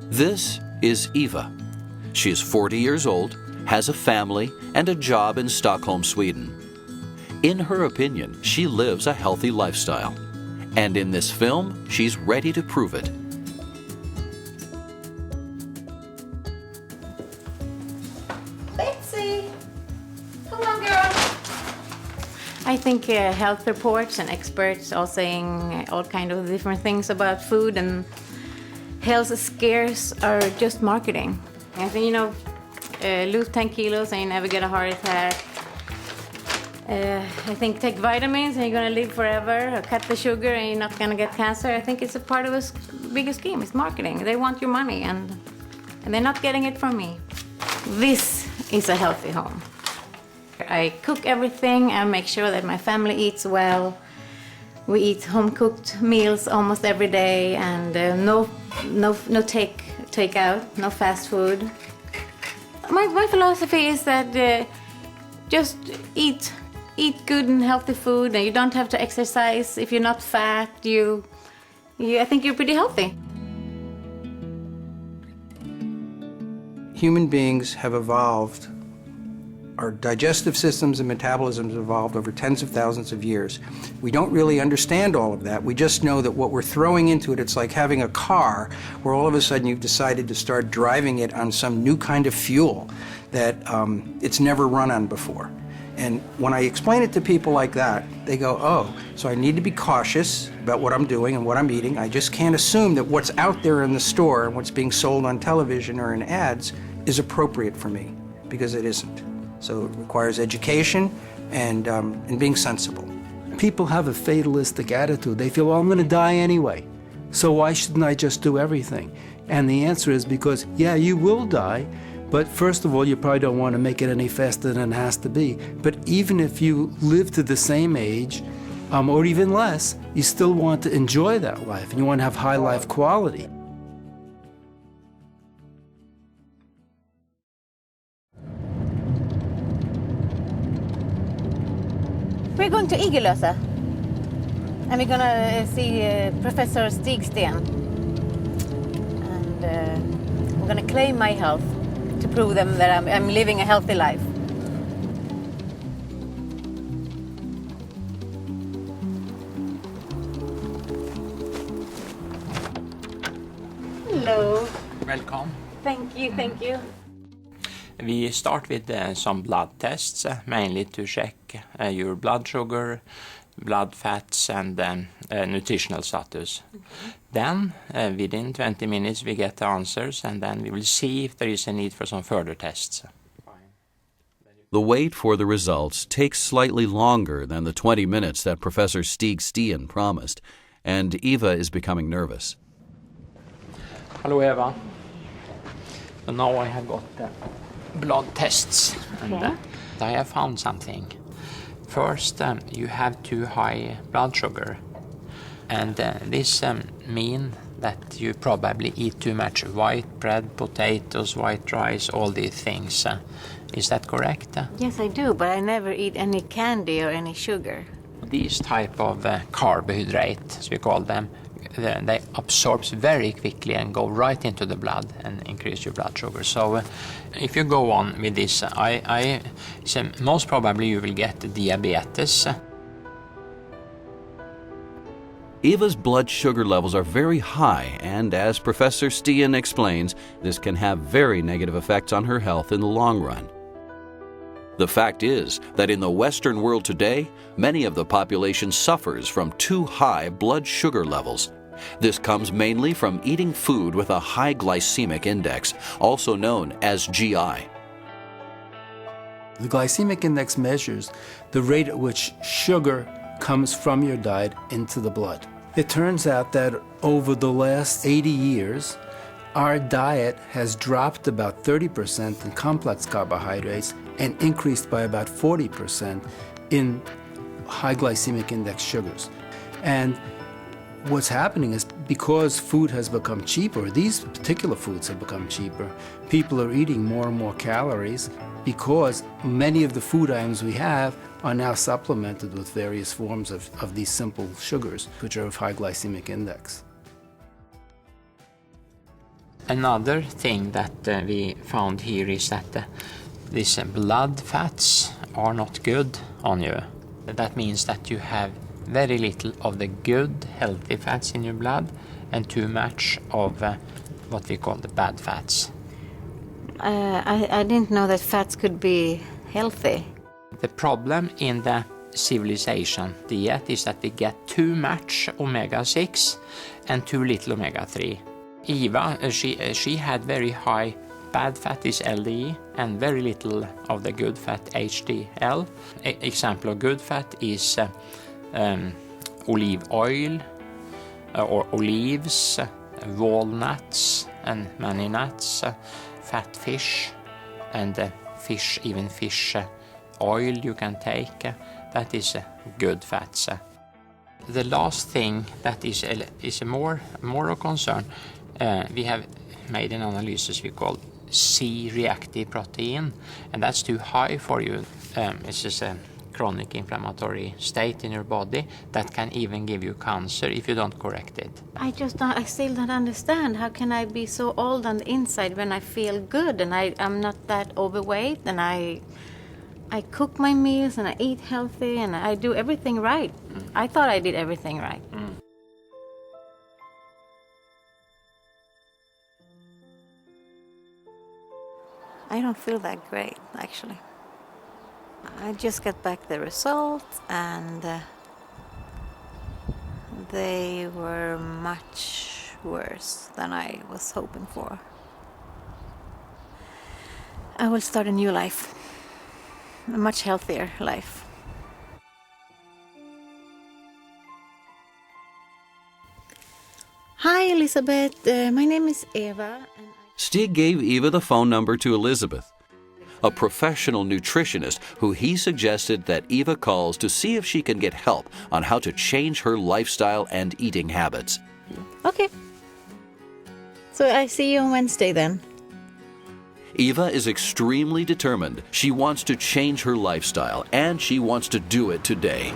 This is Eva. She is 40 years old, has a family, and a job in Stockholm, Sweden. In her opinion, she lives a healthy lifestyle. And in this film, she's ready to prove it. Betsy! Come on, girl! I think health reports and experts are saying all kind of different things about food, and health scares are just marketing. I think, lose 10 kilos and you never get a heart attack. I think take vitamins and you're gonna live forever, or cut the sugar and you're not gonna get cancer. I think it's a part of a bigger scheme. It's marketing. They want your money, and they're not getting it from me. This is a healthy home. I cook everything and make sure that my family eats well. We eat home-cooked meals almost every day, and no takeout, no fast food. My philosophy is that just eat good and healthy food, and you don't have to exercise. If you're not fat, I think you're pretty healthy. Human beings have evolved. Our digestive systems and metabolisms have evolved over tens of thousands of years. We don't really understand all of that. We just know that what we're throwing into it, it's like having a car where all of a sudden you've decided to start driving it on some new kind of fuel that it's never run on before. And when I explain it to people like that, they go, oh, so I need to be cautious about what I'm doing and what I'm eating. I just can't assume that what's out there in the store and what's being sold on television or in ads is appropriate for me, because it isn't. So it requires education and being sensible. People have a fatalistic attitude. They feel, well, I'm going to die anyway, so why shouldn't I just do everything? And the answer is because, yeah, you will die, but first of all, you probably don't want to make it any faster than it has to be. But even if you live to the same age, or even less, you still want to enjoy that life, and you want to have high life quality. We're going to Igelösa, and we're gonna see Professor Stigsten, and we're gonna claim my health to prove them that I'm living a healthy life. Hello. Welcome. Thank you, thank you. We start with some blood tests, mainly to check your blood sugar, blood fats, and nutritional status. Then, within 20 minutes, we get the answers, and then we will see if there is a need for some further tests. The wait for the results takes slightly longer than the 20 minutes that Professor Stigsten promised, and Eva is becoming nervous. Hello, Eva. So now I have got the blood tests, and I have found something. First, you have too high blood sugar, and this means that you probably eat too much white bread, potatoes, white rice, all these things. Is that correct? Yes, I do, but I never eat any candy or any sugar. These type of carbohydrates, as we call them, they absorb very quickly and go right into the blood and increase your blood sugar. So if you go on with this, I say most probably you will get diabetes. Eva's blood sugar levels are very high, and as Professor Stigsten explains, this can have very negative effects on her health in the long run. The fact is that in the Western world today, many of the population suffers from too high blood sugar levels. This comes mainly from eating food with a high glycemic index, also known as GI. The glycemic index measures the rate at which sugar comes from your diet into the blood. It turns out that over the last 80 years, our diet has dropped about 30% in complex carbohydrates and increased by about 40% in high glycemic index sugars. And what's happening is because food has become cheaper, these particular foods have become cheaper, people are eating more and more calories because many of the food items we have are now supplemented with various forms of these simple sugars, which are of high glycemic index. Another thing that we found here is that these blood fats are not good on you. That means that you have very little of the good, healthy fats in your blood and too much of what we call the bad fats. I didn't know that fats could be healthy. The problem in the civilization diet is that we get too much omega-6 and too little omega-3. Eva, she had very high bad fat is LDE and very little of the good fat HDL. Example of good fat is olive oil or olives, walnuts and many nuts, fat fish and fish, even fish oil you can take. That is good fats. The last thing that is more of concern, we have made an analysis we call C-reactive protein, and that's too high for you. It's just a chronic inflammatory state in your body that can even give you cancer if you don't correct it. I still don't understand. How can I be so old on the inside when I feel good and I'm not that overweight and I cook my meals and I eat healthy and I do everything right. I thought I did everything right. I don't feel that great, actually. I just got back the results and they were much worse than I was hoping for. I will start a new life. A much healthier life. Hi, Elizabeth. My name is Eva. And Stig gave Eva the phone number to Elizabeth, a professional nutritionist who he suggested that Eva calls to see if she can get help on how to change her lifestyle and eating habits. Okay. So I see you on Wednesday then. Eva is extremely determined. She wants to change her lifestyle, and she wants to do it today.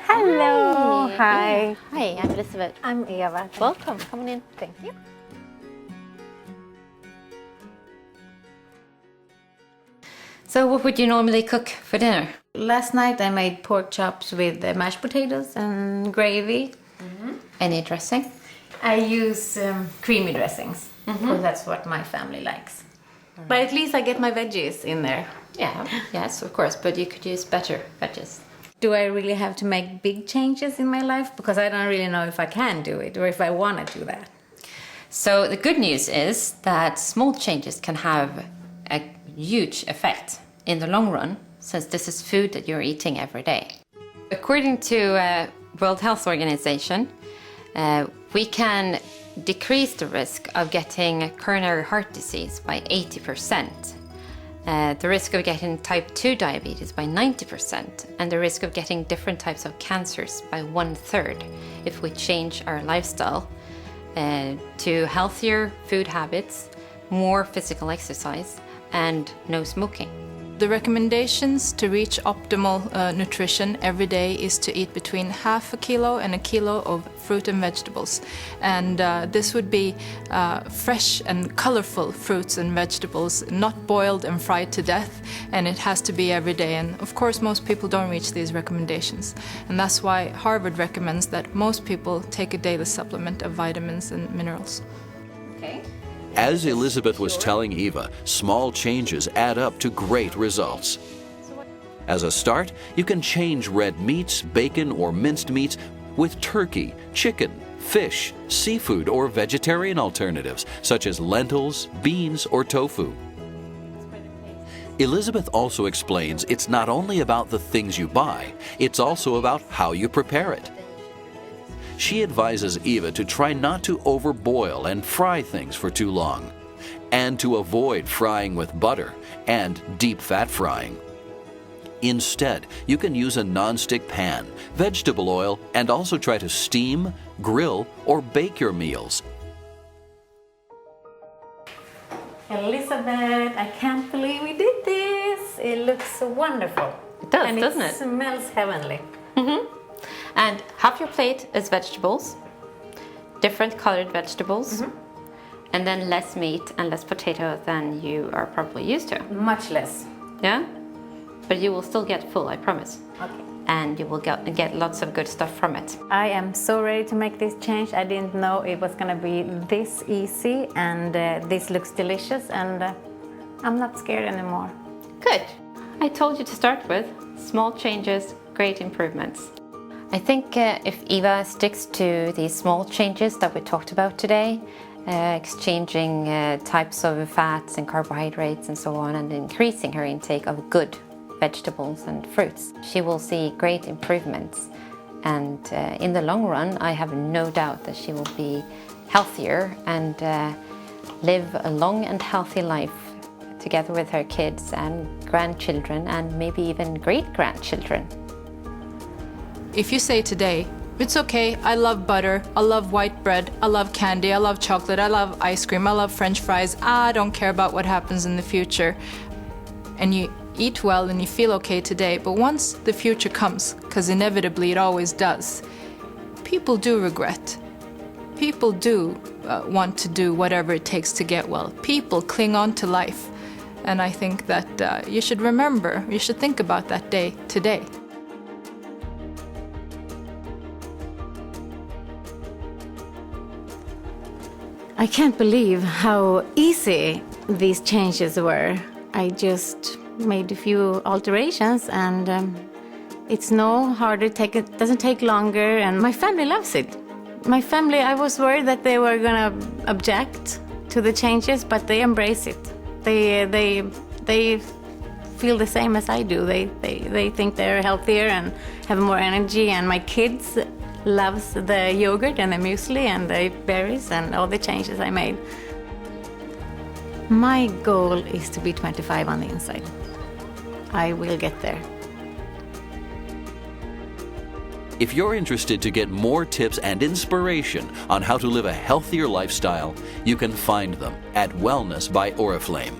Hello. Hi. Hi, I'm Elizabeth. I'm Eva. Welcome. Come on in. Thank you. So what would you normally cook for dinner? Last night I made pork chops with mashed potatoes and gravy. Any dressing? I use creamy dressings because that's what my family likes. But at least I get my veggies in there. Yeah, yes, of course, but you could use better veggies. Do I really have to make big changes in my life? Because I don't really know if I can do it or if I want to do that. So the good news is that small changes can have a huge effect in the long run, since this is food that you're eating every day. According to World Health Organization, we can decrease the risk of getting coronary heart disease by 80%, the risk of getting type 2 diabetes by 90%, and the risk of getting different types of cancers by 1/3 if we change our lifestyle to healthier food habits, more physical exercise, and no smoking. The recommendations to reach optimal nutrition every day is to eat between half a kilo and a kilo of fruit and vegetables. And this would be fresh and colorful fruits and vegetables, not boiled and fried to death, and it has to be every day. And of course, most people don't reach these recommendations. And that's why Harvard recommends that most people take a daily supplement of vitamins and minerals. Okay. As Elizabeth was telling Eva, small changes add up to great results. As a start, you can change red meats, bacon, or minced meats with turkey, chicken, fish, seafood, or vegetarian alternatives, such as lentils, beans, or tofu. Elizabeth also explains it's not only about the things you buy, it's also about how you prepare it. She advises Eva to try not to overboil and fry things for too long, and to avoid frying with butter and deep fat frying. Instead, you can use a non-stick pan, vegetable oil, and also try to steam, grill, or bake your meals. Elizabeth, I can't believe we did this. It looks so wonderful. It does, and doesn't it? It smells heavenly. And half your plate is vegetables, different colored vegetables, and then less meat and less potato than you are probably used to. Much less. Yeah? But you will still get full, I promise. Okay. And you will get lots of good stuff from it. I am so ready to make this change. I didn't know it was going to be this easy, and this looks delicious, and I'm not scared anymore. Good. I told you to start with small changes, great improvements. I think if Eva sticks to these small changes that we talked about today, exchanging types of fats and carbohydrates and so on, and increasing her intake of good vegetables and fruits, she will see great improvements. And in the long run, I have no doubt that she will be healthier and live a long and healthy life together with her kids and grandchildren and maybe even great-grandchildren. If you say today, it's okay, I love butter, I love white bread, I love candy, I love chocolate, I love ice cream, I love French fries, I don't care about what happens in the future, and you eat well and you feel okay today, but once the future comes, because inevitably it always does, people do regret. People do want to do whatever it takes to get well. People cling on to life. And I think that you should remember, you should think about that day today. I can't believe how easy these changes were. I just made a few alterations, and it's no harder, it doesn't take longer, and my family loves it. My family, I was worried that they were gonna object to the changes, but they embrace it. They feel the same as I do. They think they're healthier and have more energy, and my kids loves the yogurt and the muesli and the berries and all the changes I made. My goal is to be 25 on the inside. I will get there. If you're interested to get more tips and inspiration on how to live a healthier lifestyle, you can find them at Wellness by Oriflame.